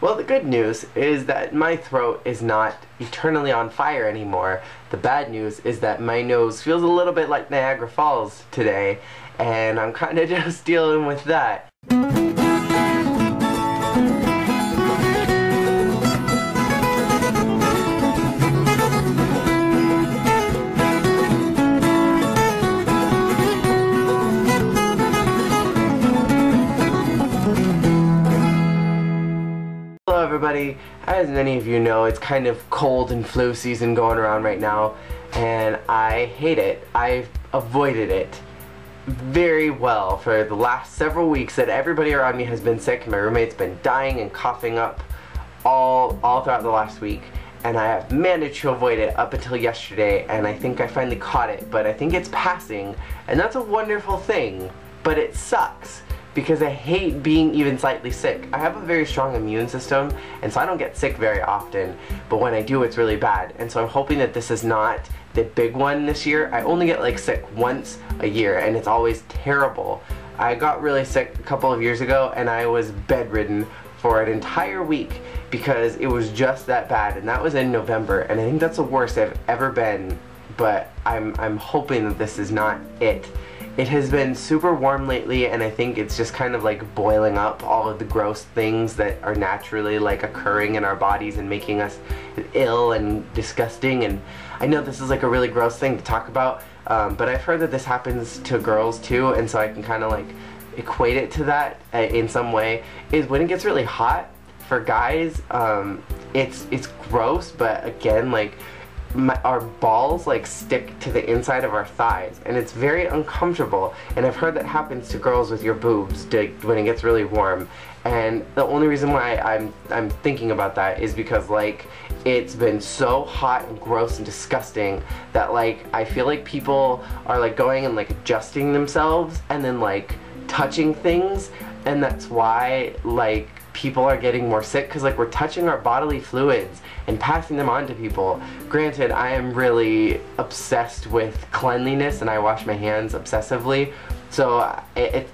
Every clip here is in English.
Well, the good news is that my throat is not eternally on fire anymore. The bad news is that my nose feels a little bit like Niagara Falls today, and I'm kind of just dealing with that. Hello everybody, as many of you know, it's kind of cold and flu season going around right now, and I hate it. I've avoided it very well for the last several weeks that everybody around me has been sick. My roommate's been dying and coughing up all throughout the last week, and I have managed to avoid it up until yesterday, and I think I finally caught it, but I think it's passing, and that's a wonderful thing, but it sucks. Because I hate being even slightly sick. I have a very strong immune system, and so I don't get sick very often, but when I do, it's really bad. And so I'm hoping that this is not the big one this year. I only get like sick once a year, and it's always terrible. I got really sick a couple of years ago, and I was bedridden for an entire week because it was just that bad, and that was in November, and I think that's the worst I've ever been, but I'm hoping that this is not it. It has been super warm lately, and I think it's just kind of like boiling up all of the gross things that are naturally like occurring in our bodies and making us ill and disgusting. And I know this is like a really gross thing to talk about, but I've heard that this happens to girls too, and so I can kind of like equate it to that in some way, is when it gets really hot for guys, it's gross, but again, like our balls like stick to the inside of our thighs, and it's very uncomfortable, and I've heard that happens to girls with your boobs when it gets really warm. And the only reason why I'm thinking about that is because like it's been so hot and gross and disgusting that like I feel like people are like going and like adjusting themselves and then like touching things, and that's why like people are getting more sick, because like we're touching our bodily fluids and passing them on to people. Granted, I am really obsessed with cleanliness and I wash my hands obsessively, so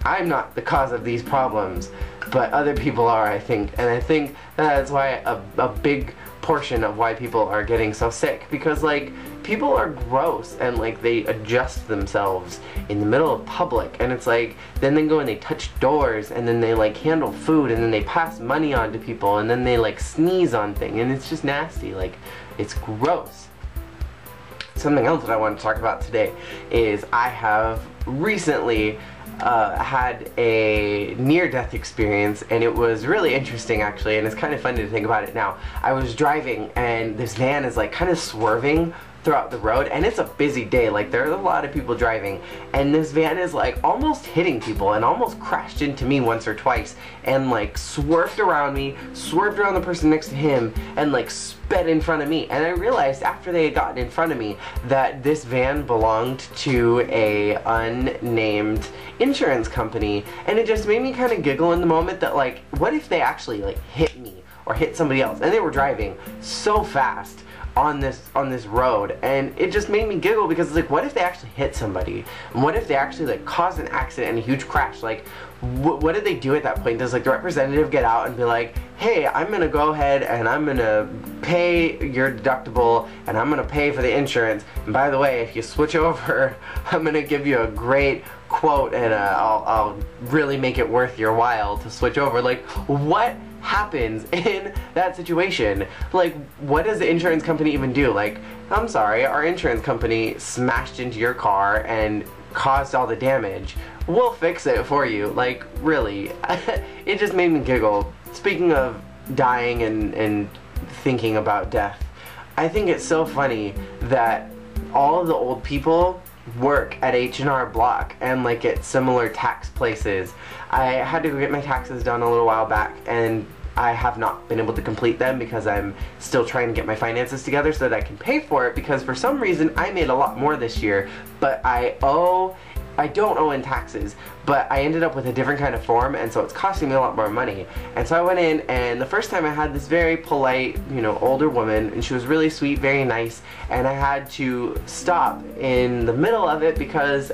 I'm not the cause of these problems, but other people are, I think, and I think that's why a big portion of why people are getting so sick, because like people are gross and like they adjust themselves in the middle of public, and it's like then they go and they touch doors, and then they like handle food, and then they pass money on to people, and then they like sneeze on things, and it's just nasty. Like, it's gross. Something else that I want to talk about today is I have recently had a near-death experience, and it was really interesting actually, and it's kind of funny to think about it now. I was driving, and this van is like kind of swerving throughout the road, and it's a busy day, like there's a lot of people driving, and this van is like almost hitting people and almost crashed into me once or twice, and like swerved around me, swerved around the person next to him, and like sped in front of me. And I realized after they had gotten in front of me that this van belonged to a unnamed insurance company, and it just made me kind of giggle in the moment that like, what if they actually like hit me or hit somebody else? And they were driving so fast on this road, and it just made me giggle because it's like, what if they actually hit somebody, and what if they actually like caused an accident and a huge crash? Like what did they do at that point? Does like the representative get out and be like, hey, I'm gonna go ahead and I'm gonna pay your deductible, and I'm gonna pay for the insurance, and by the way, if you switch over, I'm gonna give you a great quote, and I'll really make it worth your while to switch over? Like, what happens in that situation? Like, what does the insurance company even do? Like, I'm sorry, our insurance company smashed into your car and caused all the damage. We'll fix it for you. Like, really? It just made me giggle. Speaking of dying and thinking about death, I think it's so funny that all of the old people work at H&R Block and like at similar tax places. I had to go get my taxes done a little while back, and I have not been able to complete them because I'm still trying to get my finances together so that I can pay for it, because for some reason I made a lot more this year, but I don't owe in taxes, but I ended up with a different kind of form, and so it's costing me a lot more money. And so I went in, and the first time I had this very polite, you know, older woman, and she was really sweet, very nice, and I had to stop in the middle of it because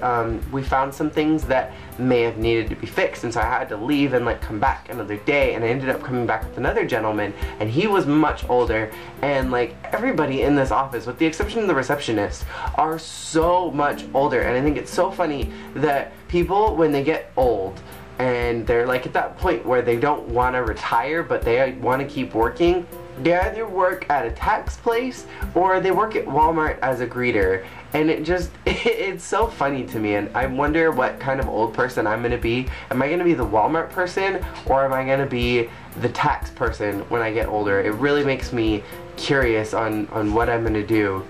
we found some things that may have needed to be fixed, and so I had to leave and like come back another day, and I ended up coming back with another gentleman, and he was much older, and like everybody in this office, with the exception of the receptionist, are so much older. And I think it's so funny that people, when they get old and they're like at that point where they don't want to retire but they want to keep working, they either work at a tax place or they work at Walmart as a greeter. And it's so funny to me, and I wonder what kind of old person I'm going to be. Am I going to be the Walmart person, or am I going to be the tax person when I get older? It really makes me curious on what I'm going to do.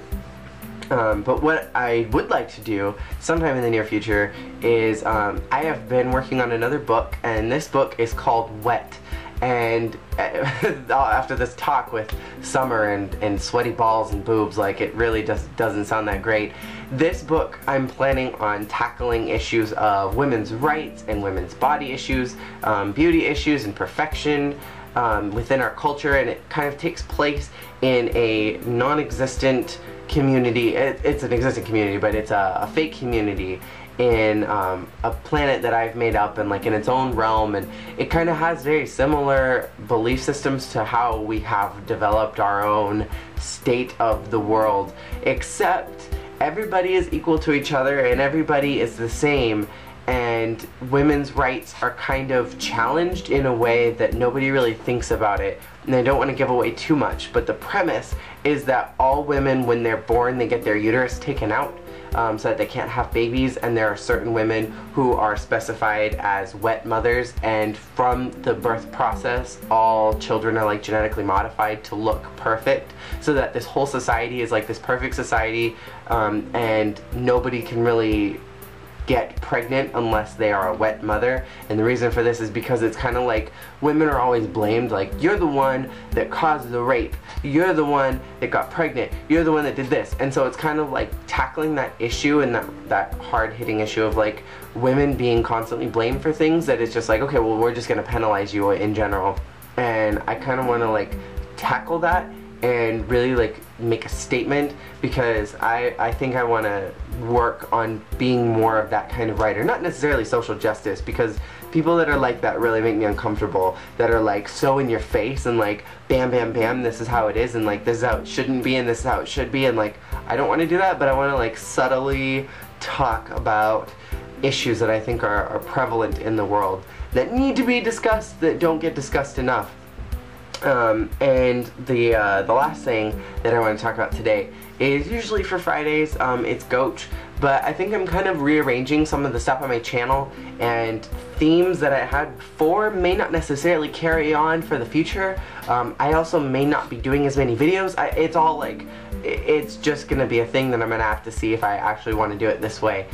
But what I would like to do sometime in the near future is I have been working on another book, and this book is called Wet. And after this talk with Summer and sweaty balls and boobs, like, it really doesn't sound that great. This book, I'm planning on tackling issues of women's rights and women's body issues, beauty issues and perfection within our culture, and it kind of takes place in a non-existent community. It's an existing community, but it's a fake community in a planet that I've made up, and like in its own realm, and it kind of has very similar belief systems to how we have developed our own state of the world, except everybody is equal to each other and everybody is the same, and women's rights are kind of challenged in a way that nobody really thinks about it. And I don't want to give away too much, but the premise is that all women, when they're born, they get their uterus taken out so that they can't have babies, and there are certain women who are specified as wet mothers, and from the birth process all children are like genetically modified to look perfect, so that this whole society is like this perfect society, and nobody can really get pregnant unless they are a wet mother. And the reason for this is because it's kind of like women are always blamed, like, you're the one that caused the rape, you're the one that got pregnant, you're the one that did this. And so it's kind of like tackling that issue, and that hard-hitting issue of like women being constantly blamed for things, that it's just like, okay, well, we're just gonna penalize you in general. And I kind of want to like tackle that and really like make a statement, because I think I want to work on being more of that kind of writer. Not necessarily social justice, because people that are like that really make me uncomfortable, that are like so in your face and like bam bam bam, this is how it is, and like this is how it shouldn't be, and this is how it should be, and like I don't want to do that, but I want to like subtly talk about issues that I think are prevalent in the world, that need to be discussed, that don't get discussed enough. And the last thing that I want to talk about today is usually for Fridays, it's Goach, but I think I'm kind of rearranging some of the stuff on my channel, and themes that I had before may not necessarily carry on for the future. I also may not be doing as many videos. It's all like, it's just gonna be a thing that I'm gonna have to see if I actually want to do it this way.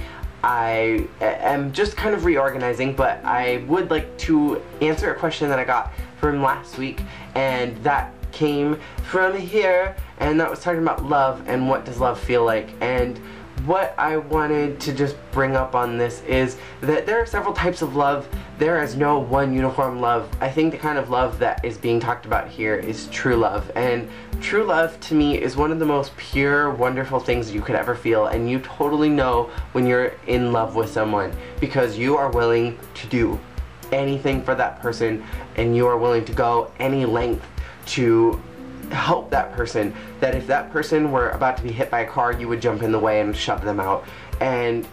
I am just kind of reorganizing, but I would like to answer a question that I got from last week, and that came from here, and that was talking about love and what does love feel like. And what I wanted to just bring up on this is that there are several types of love. There is no one uniform love. I think the kind of love that is being talked about here is true love, and true love to me is one of the most pure, wonderful things you could ever feel, and you totally know when you're in love with someone, because you are willing to do anything for that person, and you are willing to go any length to help that person, that if that person were about to be hit by a car, you would jump in the way and shove them out. And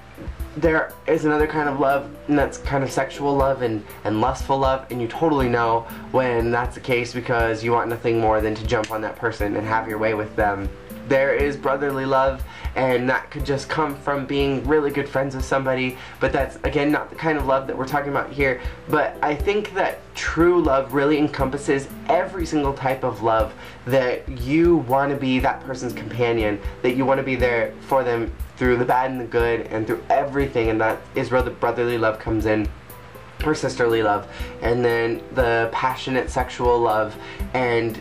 there is another kind of love, and that's kind of sexual love and lustful love, and you totally know when that's the case, because you want nothing more than to jump on that person and have your way with them. There is brotherly love, and that could just come from being really good friends with somebody, but that's, again, not the kind of love that we're talking about here. But I think that true love really encompasses every single type of love, that you want to be that person's companion, that you want to be there for them through the bad and the good and through everything, and that is where the brotherly love comes in, or sisterly love. And then the passionate sexual love and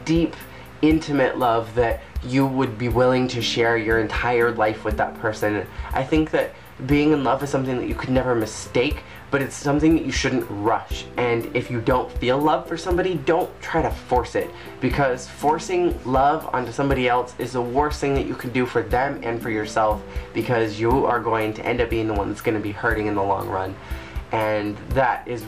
deep intimate love, that you would be willing to share your entire life with that person. I think that being in love is something that you could never mistake, but it's something that you shouldn't rush. And if you don't feel love for somebody, don't try to force it, because forcing love onto somebody else is the worst thing that you can do for them and for yourself, because you are going to end up being the one that's going to be hurting in the long run. And that is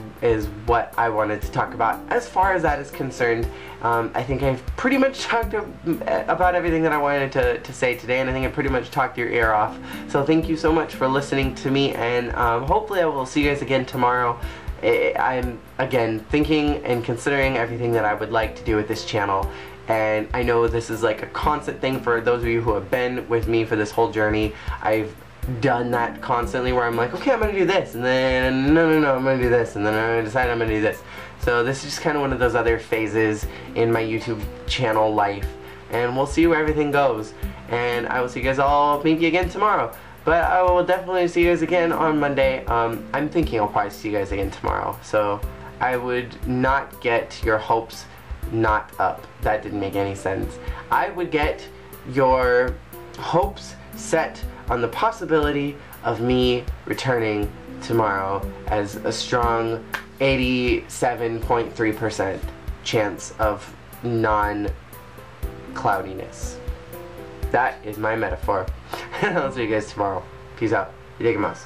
what I wanted to talk about. As far as that is concerned, I think I've pretty much talked about everything that I wanted to say today, and I think I pretty much talked your ear off. So thank you so much for listening to me, and hopefully I will see you guys again tomorrow. I'm, again, thinking and considering everything that I would like to do with this channel. And I know this is like a constant thing for those of you who have been with me for this whole journey. I've done that constantly where I'm like, okay, I'm gonna do this, and then no, I'm gonna do this, and then I'm gonna decide I'm gonna do this. So this is just kind of one of those other phases in my YouTube channel life, and we'll see where everything goes. And I will see you guys all maybe again tomorrow, but I will definitely see you guys again on Monday. I'm thinking I'll probably see you guys again tomorrow, so I would not get your hopes not up. That didn't make any sense. I would get your hopes set on the possibility of me returning tomorrow as a strong 87.3% chance of non-cloudiness. That is my metaphor. I'll see you guys tomorrow. Peace out. You take a mouse.